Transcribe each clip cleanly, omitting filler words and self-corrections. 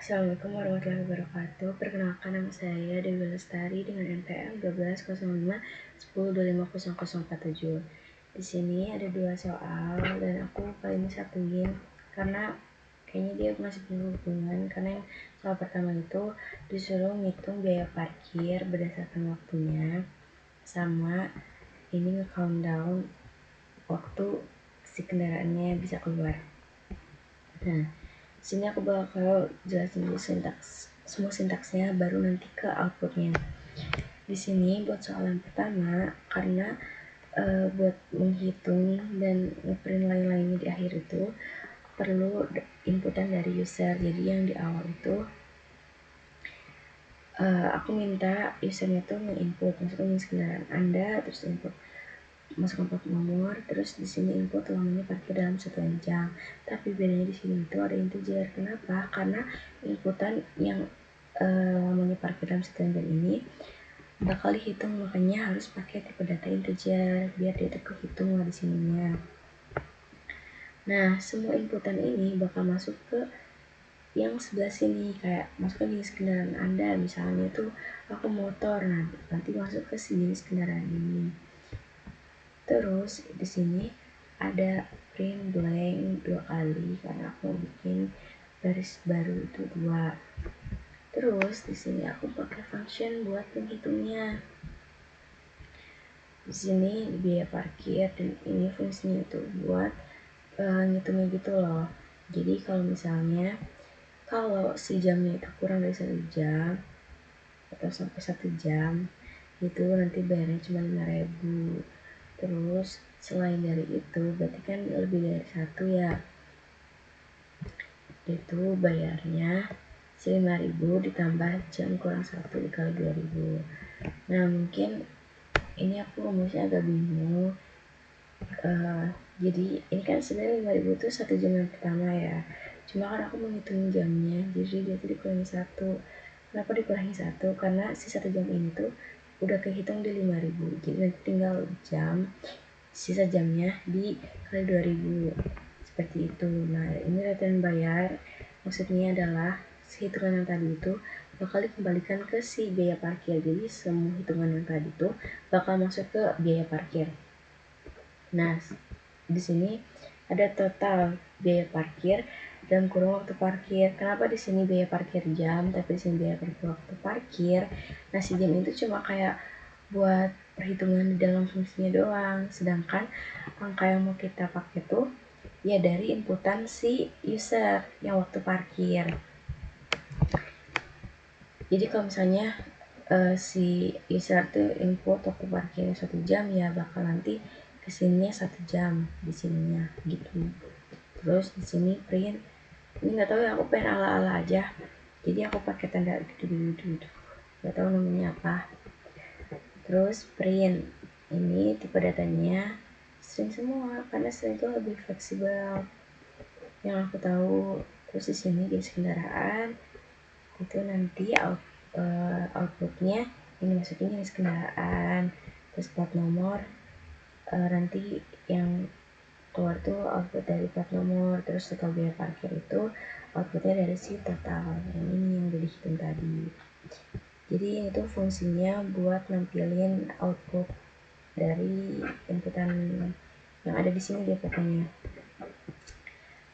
Assalamualaikum warahmatullahi wabarakatuh. Perkenalkan, nama saya Dewi Lestari dengan NPM 1205 10250047. Di sini ada 2 soal dan aku paling satuin karena kayaknya dia masih berhubungan, karena yang soal pertama itu disuruh ngitung biaya parkir berdasarkan waktunya, sama ini nge-countdown waktu si kendaraannya bisa keluar. Nah, sini aku bakal jelasin dulu semua sintaksnya, baru nanti ke outputnya. Di sini buat soal yang pertama, karena buat menghitung dan ngeprint lain-lainnya di akhir itu perlu inputan dari user. Jadi yang di awal itu aku minta usernya tuh nge-input, masukkan jenis kendaraan Anda, terus input masukkan plat nomor, terus di sini input lamanya parkir dalam 1 jam. Tapi bedanya di sini itu ada integer. Kenapa? Karena inputan yang lamanya parkir dalam 1 jam ini bakal dihitung, makanya harus pakai tipe data integer biar dia terhitung lah di sininya. Nah, semua inputan ini bakal masuk ke yang sebelah sini, kayak masukkan jenis kendaraan Anda, misalnya itu aku motor, nah nanti masuk ke si jenis kendaraan ini. Terus di sini ada print blank 2 kali karena aku mau bikin baris baru itu 2. Terus di sini aku pakai function buat menghitungnya. Di sini biaya parkir, dan ini fungsinya itu buat ngitungnya gitu loh. Jadi kalau misalnya kalau si jamnya itu kurang dari 1 jam atau sampai 1 jam itu nanti bayarnya cuma 5.000. Terus selain dari itu berarti kan lebih dari 1 ya, itu bayarnya 5.000 ditambah jam kurang 1 dikali 2.000. Nah mungkin ini aku rumusnya agak bingung. Jadi ini kan sebenarnya 5.000 itu 1 jam yang pertama ya, cuma kan aku menghitung jamnya, jadi dia tuh dikurangi 1. Kenapa dikurangi 1? Karena si 1 jam ini tuh udah kehitung di 5.000, jadi nanti tinggal jam, sisa jamnya dikali 2.000 seperti itu. Nah ini return bayar, maksudnya adalah hitungan yang tadi itu bakal dikembalikan ke si biaya parkir. Jadi semua hitungan yang tadi itu bakal masuk ke biaya parkir. Nah di sini ada total biaya parkir dan kurung waktu parkir. Kenapa di sini biaya parkir jam tapi di sini biaya parkir waktu parkir? Nah si jam itu cuma kayak buat perhitungan di dalam fungsinya doang, sedangkan angka yang mau kita pakai tuh ya dari inputan si user yang waktu parkir. Jadi kalau misalnya si user tuh input waktu parkirnya 1 jam, ya bakal nanti kesininya 1 jam di sininya gitu. Terus di sini print, ini nggak tahu ya, aku pengen ala-ala aja, jadi aku pakai tanda gitu, nggak tahu namanya apa. Terus print, ini tipe datanya string semua karena string itu lebih fleksibel yang aku tahu. Terus di sini jenis kendaraan itu nanti outputnya ini masukin jenis kendaraan, terus plat nomor nanti yang keluar tuh output dari plat nomor. Terus total biaya parkir itu outputnya dari si total yang ini yang udah dihitung tadi. Jadi ini tuh fungsinya buat nampilin output dari inputan yang ada di sini deh pokoknya.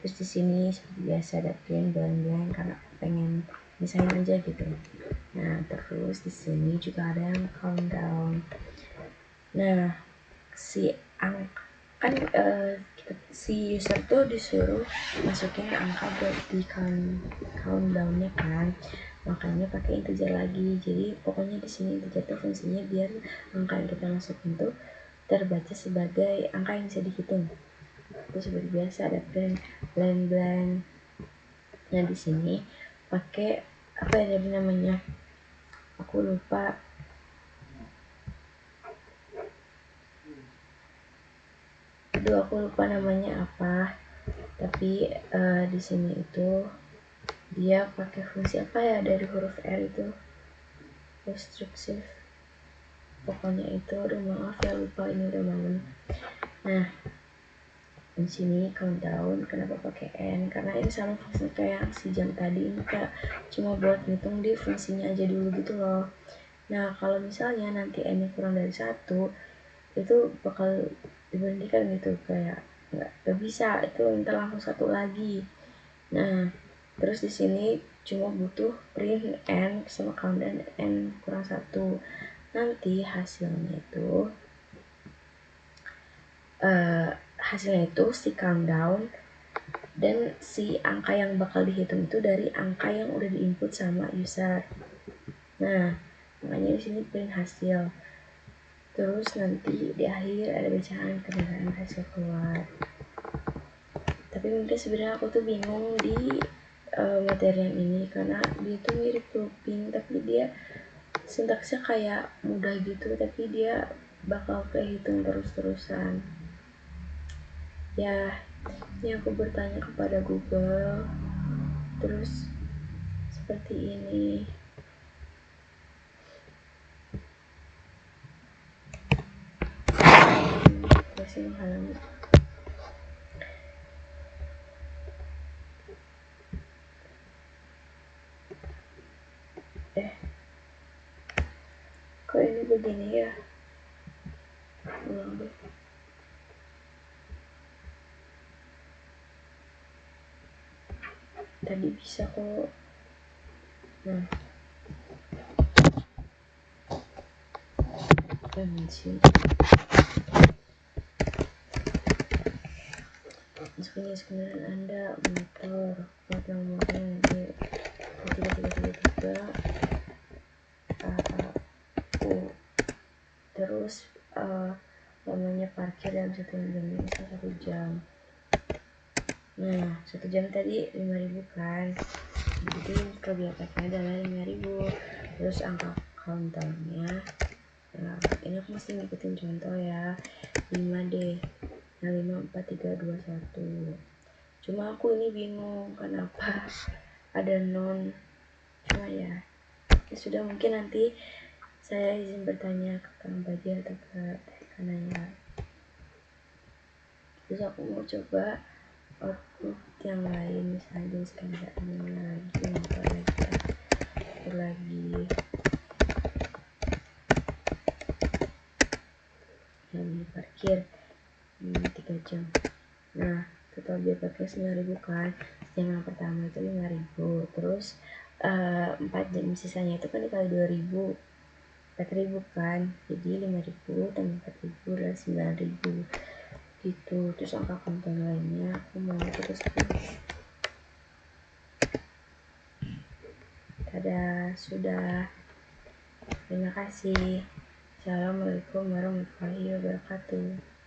Terus di sini seperti biasa ada print blank karena pengen misalnya aja gitu. Nah terus di sini juga ada yang countdown. Nah si kan si user tuh disuruh masukin angka buat di countdownnya kan, makanya pakai integer lagi. Jadi pokoknya di sini integer tuh fungsinya biar angka yang kita masukin tuh terbaca sebagai angka yang bisa dihitung. Terus seperti biasa ada print blank. Nah di sini pakai apa ya tadi namanya, aku lupa. Aku lupa namanya apa. Tapi di sini itu dia pakai fungsi apa ya dari huruf R itu, restrictive. Pokoknya itu, udah maaf ya lupa, ini udah malam. Nah di sini countdown. Kenapa pakai N? Karena ini sama fungsi kayak si jam tadi, ini kayak cuma buat ngitung di fungsinya aja dulu gitu loh. Nah kalau misalnya nanti N nya kurang dari 1, itu bakal diberhentikan gitu, kayak nggak bisa, itu minta langsung 1 lagi. Nah terus di sini cuma butuh print N sama countdown N kurang 1. Nanti hasilnya itu si countdown dan si angka yang bakal dihitung itu dari angka yang udah diinput sama user. Nah makanya di sini print hasil, terus nanti di akhir ada bacaan kebenaran hasil keluar. Tapi mungkin sebenarnya aku tuh bingung di materi yang ini karena dia tuh mirip looping, tapi dia sintaksnya kayak mudah gitu, tapi dia bakal kehitung terus-terusan. Ya ini aku bertanya kepada Google, terus seperti ini. Masih menghalangi. Kok ini begini ya? Ulang deh. Tadi bisa kok. Nah sih jenis kendaraan Anda, motor, plat nomornya D 3333 AAU, terus lamanya parkir dalam 1 jam, misal 1 jam. Nah 1 jam tadi 5.000 kan, jadi kelebihan parkirnya adalah 5.000. Terus angka counternya, nah ini aku mesti ngikutin contoh ya, 5 deh. Nah 5, 4, 3, 2, 1. Cuma aku ini bingung kenapa ada non. Cuma ya sudah, mungkin nanti saya izin bertanya ke Kang Baja atau ke Kanaya. Terus aku mau coba output yang lain, misalnya jenis kendaraannya lagi, motor lagi yang parkir 3 jam. Nah total biaya parkir 9.000 kan, yang pertama itu 5.000, terus 4 jam sisanya itu kan dikali 2.000, 4.000 kan, jadi 5.000 tambah 4.000 adalah 9.000 gitu. Terus angka konten lainnya aku mau teruskan. Dadah, sudah. Terima kasih. Assalamualaikum warahmatullahi wabarakatuh.